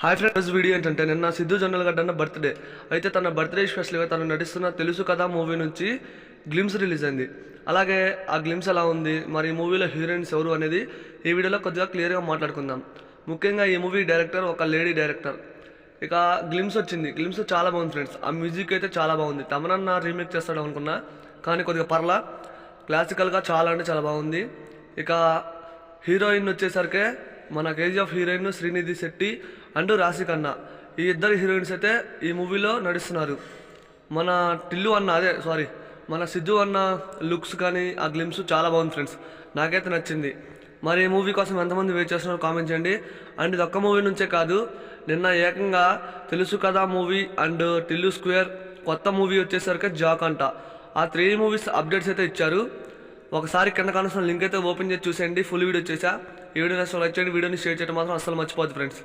Hi friends, video ఏంటంటే నిన్న సిద్ధు జొన్నలగడ్డ అన్న బర్త్డే అయితే తన బర్త్డే స్పెషల్గా తను నటిస్తున్న తెలుసు కదా మూవీ నుంచి గ్లిమ్స్ రిలీజ్ అయింది. అలాగే ఆ గ్లిమ్స్ ఎలా ఉంది, మరి ఈ మూవీలో హీరోయిన్స్ ఎవరు అనేది ఈ వీడియోలో కొద్దిగా క్లియర్గా మాట్లాడుకుందాం. ముఖ్యంగా ఈ మూవీ డైరెక్టర్ ఒక లేడీ డైరెక్టర్. ఇక గ్లిమ్స్ వచ్చింది, గ్లిమ్స్ చాలా బాగుంది ఫ్రెండ్స్. ఆ మ్యూజిక్ అయితే చాలా బాగుంది. తమనన్న రీమేక్ చేస్తాడు అనుకున్నా, కానీ కొద్దిగా పర్లా క్లాసికల్గా చాలా అంటే చాలా బాగుంది. ఇక హీరోయిన్ వచ్చేసరికి మన KGF heroine Srinidhi Shetty and రాశి ఖన్నా, ఈ ఇద్దరు హీరోయిన్స్ అయితే ఈ మూవీలో నడుస్తున్నారు. మన టిల్లు అన్న మన సిద్ధు అన్న లుక్స్ కానీ ఆ గ్లిమ్స్ చాలా బాగుంది ఫ్రెండ్స్, నాకైతే నచ్చింది. మరి ఈ మూవీ కోసం ఎంతమంది వెయిట్ చేస్తున్నారో కామెంట్ చేయండి. అండ్ ఇది ఒక్క మూవీ నుంచే కాదు, నిన్న ఏకంగా తెలుసు కదా మూవీ అండ్ టిల్లు స్క్వేర్ కొత్త మూవీ వచ్చేసరికి జాక్ అంట, ఆ 3 మూవీస్ అప్డేట్స్ అయితే ఇచ్చారు. ఒకసారి కింద కావాల్సిన లింక్ అయితే ఓపెన్ చేసి చూసేయండి. ఫుల్ వీడియో వచ్చేసా. ఈ వీడియో నచ్చితే లైక్ చేయండి, వీడియోని షేర్ చేయడం మాత్రం అస్సలు మర్చిపోద్దు ఫ్రెండ్స్.